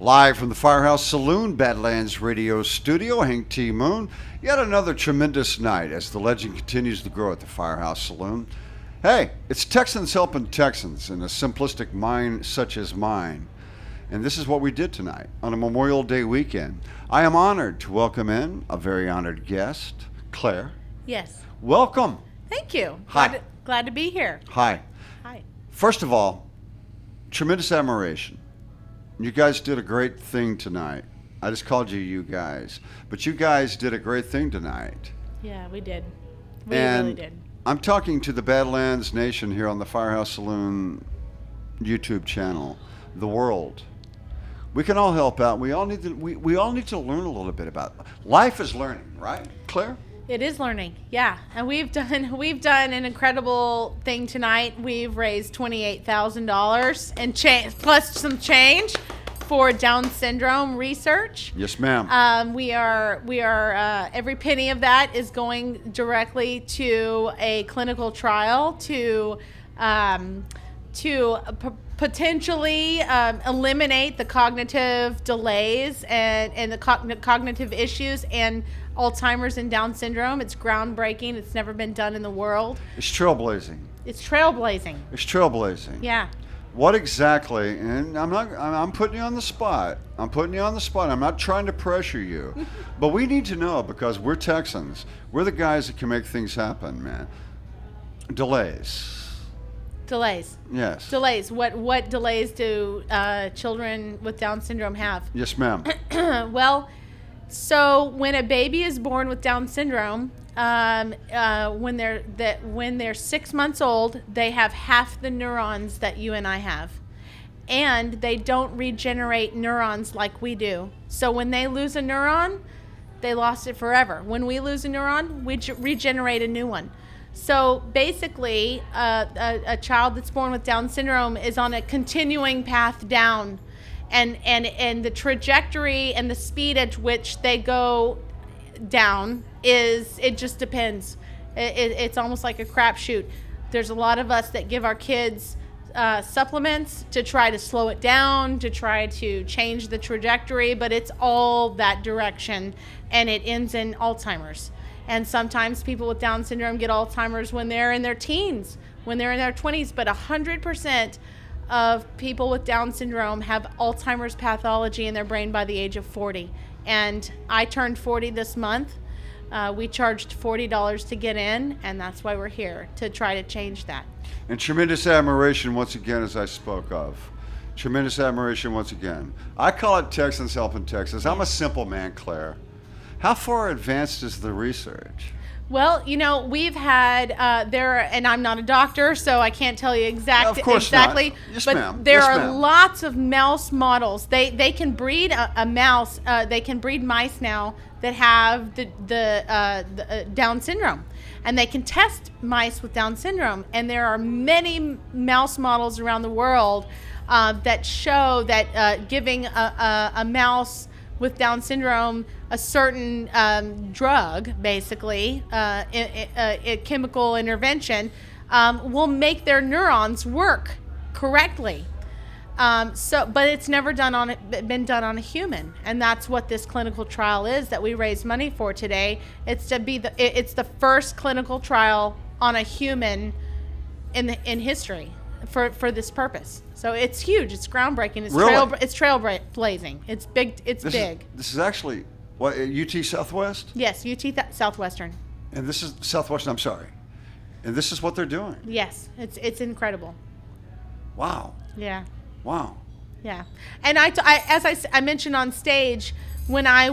Live from the Firehouse Saloon, Badlands Radio Studio, Hank T. Moon. Yet another tremendous night as the legend continues to grow at the Firehouse Saloon. Hey, it's Texans helping Texans in a simplistic mind such as mine. And this is what we did tonight on a Memorial Day weekend. I am honored to welcome in a very honored guest, Claire. Yes. Welcome. Thank you. Hi. Glad to be here. Hi. Hi. First of all, tremendous admiration. You guys did a great thing tonight. I just called you guys. But you guys did a great thing tonight. Yeah, we did. We And really did. I'm talking to the Badlands Nation here on the Firehouse Saloon YouTube channel, the world. We can all help out. We all need to learn a little bit about it. Life is learning, right, Claire? It is learning, yeah. And we've done an incredible thing tonight. We've raised $28,000 and plus some change for Down syndrome research. Yes, ma'am. We are every penny of that is going directly to a clinical trial to potentially eliminate the cognitive delays and the cognitive issues and Alzheimer's and Down syndrome. It's groundbreaking. It's never been done in the world. It's trailblazing. It's trailblazing. It's trailblazing. Yeah. What exactly, and I'm putting you on the spot. I'm not trying to pressure you. But we need to know because we're Texans. We're the guys that can make things happen, man. Delays. Yes. Delays. What delays do children with Down syndrome have? Yes, ma'am. Well, so when a baby is born with Down syndrome, when they're 6 months old, they have half the neurons that you and I have, and they don't regenerate neurons like we do. So when they lose a neuron, they lost it forever. When we lose a neuron, we regenerate a new one. So basically, a child that's born with Down syndrome is on a continuing path down. And the trajectory and the speed at which they go down it just depends. It's almost like a crapshoot. There's a lot of us that give our kids supplements to try to slow it down, to try to change the trajectory, but it's all that direction, and it ends in Alzheimer's. And sometimes people with Down syndrome get Alzheimer's when they're in their teens, when they're in their 20s, but 100% of people with Down syndrome have Alzheimer's pathology in their brain by the age of 40. And I turned 40 this month. We charged $40 to get in, and that's why we're here, to try to change that. And tremendous admiration once again, as I spoke of. Tremendous admiration once again. I call it Texans helping Texans. I'm a simple man, Claire. How far advanced is the research? Well, we've had and I'm not a doctor, so I can't tell you exactly. Not. Yes, but ma'am. There yes, are ma'am. lots of mouse models. They can breed a mouse. They can breed mice now that have the Down syndrome, and they can test mice with Down syndrome. And there are many mouse models around the world that show that giving a mouse with Down syndrome a certain drug, basically, a chemical intervention, will make their neurons work correctly. But it's never been done on a human, and that's what this clinical trial is that we raised money for today. It's the first clinical trial on a human in history for this purpose. So it's huge. It's groundbreaking. It's really? It's trailblazing. It's big. This is actually what, UT Southwest? Yes, UT Southwestern. And this is Southwestern. I'm sorry. And this is what they're doing. Yes, it's incredible. Wow. Yeah. Wow. Yeah. And as I mentioned on stage, when I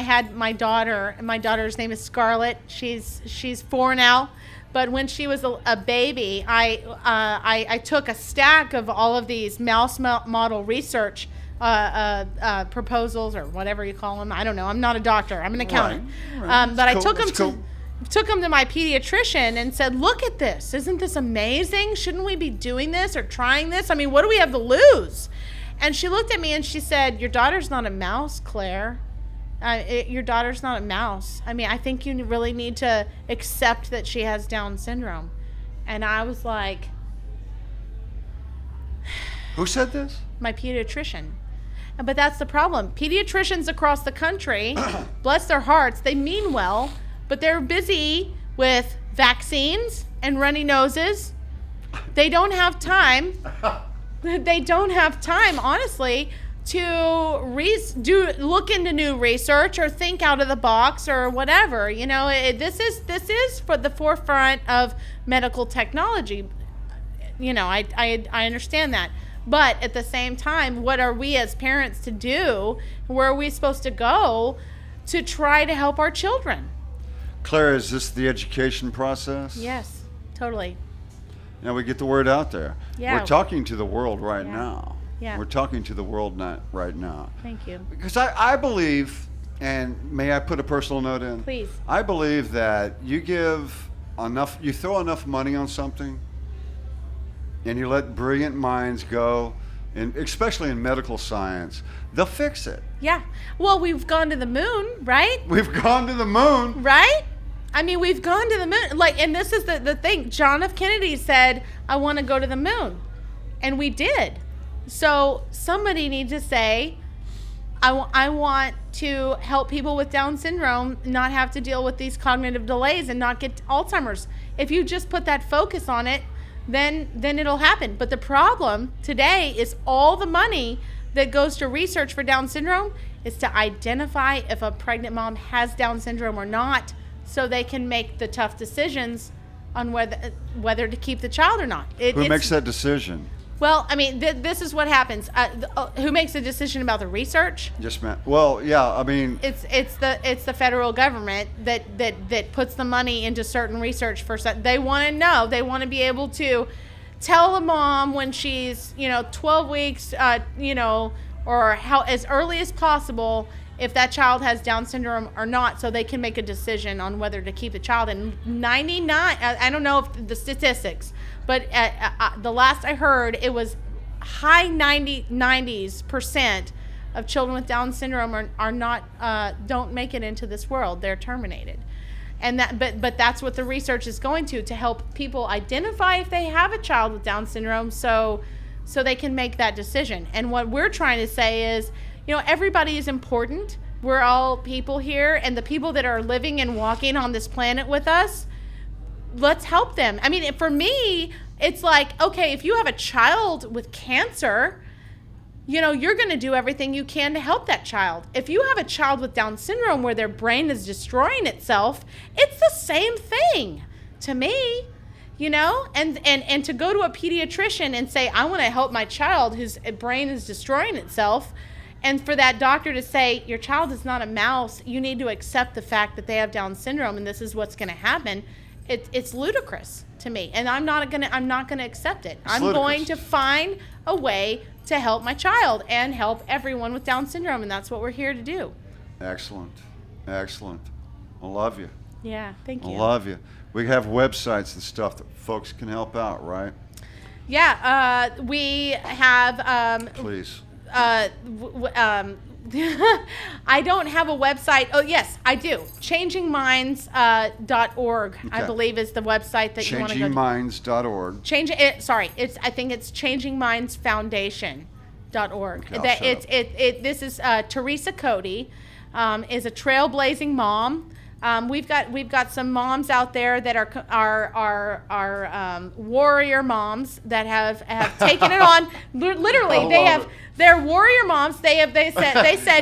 had my daughter, and my daughter's name is Scarlett. She's 4 now. But when she was a baby, I took a stack of all of these mouse model research proposals, or whatever you call them. I don't know. I'm not a doctor. I'm an accountant. Right. But I took them to my pediatrician and said, "Look at this. Isn't this amazing? Shouldn't we be doing this or trying this? I mean, what do we have to lose?" And she looked at me and she said, "Your daughter's not a mouse, Claire. Your daughter's not a mouse. I mean, I think you really need to accept that she has Down syndrome." And I was like... Who said this? My pediatrician. But that's the problem. Pediatricians across the country, bless their hearts, they mean well, but they're busy with vaccines and runny noses. They don't have time. They don't have time, honestly, to look into new research or think out of the box or whatever. You know, this is for the forefront of medical technology. You know, I understand that. But at the same time, what are we as parents to do? Where are we supposed to go to try to help our children? Claire, is this the education process? Yes, totally. Now we get the word out there. Yeah. We're talking to the world right Yeah. now. Yeah. We're talking to the world right now. Thank you. Because I believe, and may I put a personal note in? Please. I believe that you throw enough money on something, and you let brilliant minds go, and especially in medical science, they'll fix it. Yeah. Well, we've gone to the moon, right? We've gone to the moon. Right? I mean, we've gone to the moon. Like, and this is the thing. John F. Kennedy said, I want to go to the moon. And we did. So somebody needs to say, I want to help people with Down syndrome not have to deal with these cognitive delays and not get Alzheimer's. If you just put that focus on it, then it'll happen. But the problem today is all the money that goes to research for Down syndrome is to identify if a pregnant mom has Down syndrome or not, so they can make the tough decisions on whether to keep the child or not. Who makes that decision? Well, I mean, this is what happens. Who makes the decision about the research? Just well, yeah. I mean, it's the federal government that puts the money into certain research for. They want to know. They want to be able to tell a mom when she's 12 weeks, or how as early as possible if that child has Down syndrome or not, so they can make a decision on whether to keep the child. And 99, I don't know if the statistics, but the last I heard, it was high 90s% of children with Down syndrome are not don't make it into this world. They're terminated. And but that's what the research is going to help people identify if they have a child with Down syndrome, so they can make that decision. And what we're trying to say is, everybody is important. We're all people here, and the people that are living and walking on this planet with us, let's help them. I mean, for me, it's like, okay, if you have a child with cancer, you're going to do everything you can to help that child. If you have a child with Down syndrome where their brain is destroying itself, it's the same thing to me, and to go to a pediatrician and say, I want to help my child whose brain is destroying itself, and for that doctor to say, your child is not a mouse, you need to accept the fact that they have Down syndrome and this is what's going to happen. It's ludicrous to me, and I'm not gonna accept it. I'm going to find a way to help my child and help everyone with Down syndrome, and that's what we're here to do. Excellent. I love you. Yeah, thank you. I love you. We have websites and stuff that folks can help out, right? Yeah, we have. Please. I don't have a website. Oh, yes, I do. Changingminds.org, Okay. I believe, is the website that you want to go to. Changingminds.org. I think it's changingmindsfoundation.org. Okay, This is Teresa Cody, is a trailblazing mom. We've got some moms out there that are warrior moms that have taken it on. Literally, they're warrior moms. They said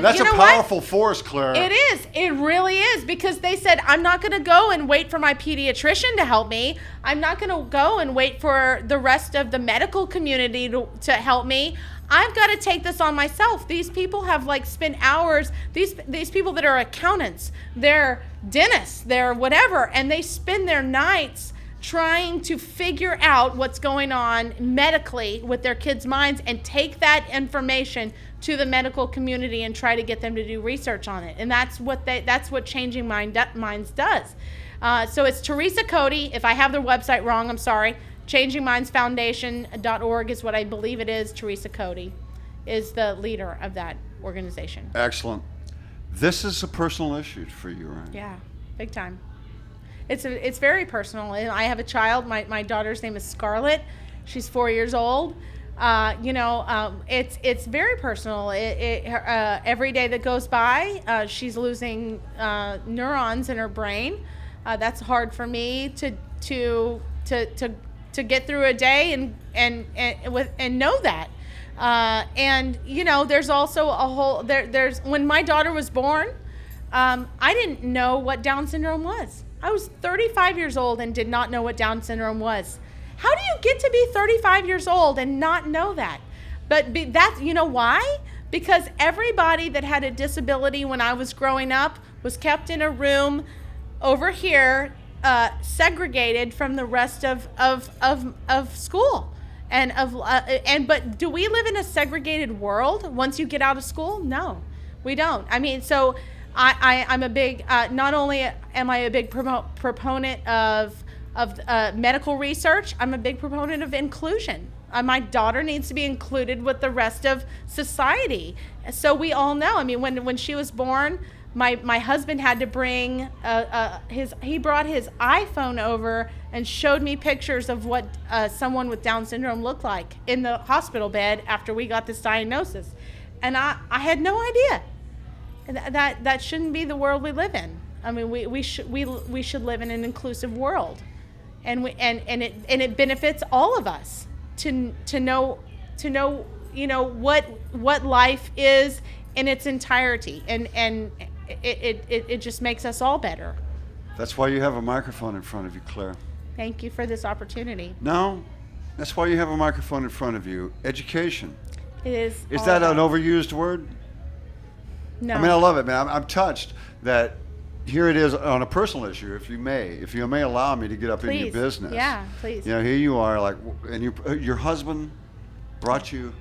That's you know a powerful force, Claire. It is. It really is, because they said, I'm not going to go and wait for my pediatrician to help me. I'm not going to go and wait for the rest of the medical community to help me. I've got to take this on myself. These people have spent hours, these people that are accountants, they're dentists, they're whatever, and they spend their nights trying to figure out what's going on medically with their kids' minds and take that information to the medical community and try to get them to do research on it. And that's what Changing Minds does. So it's Teresa Cody. If I have their website wrong, I'm sorry. Changingmindsfoundation.org is what I believe it is. Teresa Cody is the leader of that organization. Excellent. This is a personal issue for you, right? Yeah, big time. It's very personal. I have a child. My daughter's name is Scarlett. She's 4 years old. It's very personal. Every day that goes by, she's losing neurons in her brain. That's hard for me to get through a day and know that. There's also there's when my daughter was born, I didn't know what Down syndrome was. I was 35 years old and did not know what Down syndrome was. How do you get to be 35 years old and not know that? You know why? Because everybody that had a disability when I was growing up was kept in a room over here, segregated from the rest of school. But do we live in a segregated world once you get out of school? No, we don't. I mean, so I'm a big, not only am I a big proponent of medical research, I'm a big proponent of inclusion. My daughter needs to be included with the rest of society. So we all know, I mean, when she was born, my husband had to bring he brought his iPhone over and showed me pictures of what someone with Down syndrome looked like in the hospital bed after we got this diagnosis. And I had no idea. That shouldn't be the world we live in. I mean, we should live in an inclusive world. And it benefits all of us to know what life is in its entirety, and it just makes us all better. That's why you have a microphone in front of you, Claire. Thank you for this opportunity. No, that's why you have a microphone in front of you. Education. It is. Is that an overused word? No. I mean, I love it, man. I'm touched that. Here it is on a personal issue, if you may allow me to get up in your business. Yeah, please. Here you are, and your husband brought you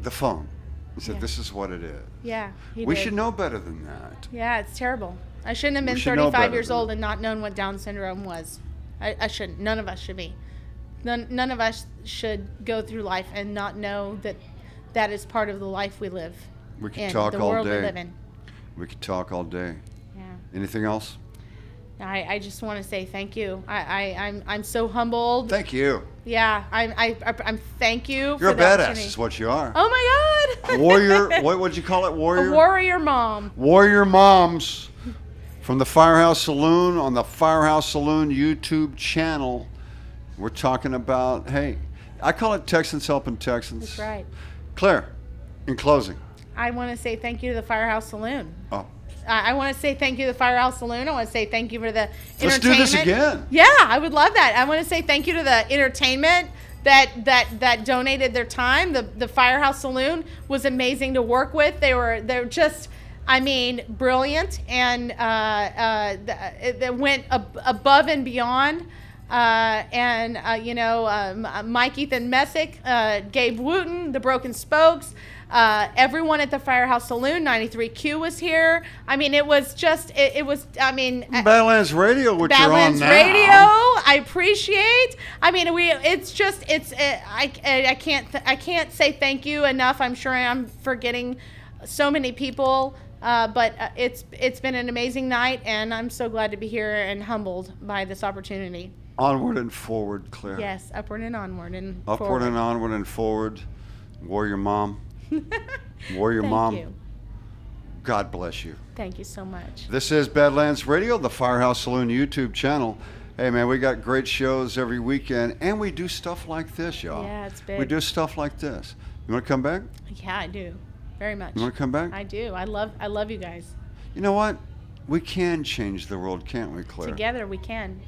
the phone. He said, "This is what it is." Yeah, we should know better than that. Yeah, it's terrible. I shouldn't have been 35 years old and not known what Down syndrome was. I shouldn't. None of us should be. None of us should go through life and not know that is part of the life we live. We could talk all day. The world we live in. We could talk all day. Yeah. Anything else? I just want to say thank you. I'm so humbled. Thank you. Yeah, I'm thank you. You're for a the badass, opportunity. is what you are. Oh my God. Warrior. What would you call it? Warrior. A warrior mom. Warrior moms from the Firehouse Saloon on the Firehouse Saloon YouTube channel. We're talking about, hey, I call it Texans helping Texans. That's right. Claire, in closing. I want to say thank you to the Firehouse Saloon. Oh. I want to say thank you to the Firehouse Saloon. I want to say thank you for the entertainment. Let's do this again. Yeah, I would love that. I want to say thank you to the entertainment that donated their time. The Firehouse Saloon was amazing to work with. They're just, I mean, brilliant, and they went above and beyond. Mike Ethan Messick, Gabe Wooten, the Broken Spokes, everyone at the Firehouse Saloon, 93Q was here. I mean, it was Badlands Radio, which you're on Badlands now. Radio, I appreciate. I mean, I can't say thank you enough. I'm sure I'm forgetting so many people. But it's been an amazing night, and I'm so glad to be here and humbled by this opportunity. Onward and forward, Claire. Yes, upward and onward and upward forward. and onward and forward. Warrior mom. Warrior mom. Thank you. God bless you. Thank you so much. This is Badlands Radio, the Firehouse Saloon YouTube channel. Hey, man, we got great shows every weekend, and we do stuff like this, y'all. Yeah, it's big. We do stuff like this. You want to come back? Yeah, I do. Very much. You want to come back? I do. I love you guys. You know what? We can change the world, can't we, Claire? Together we can.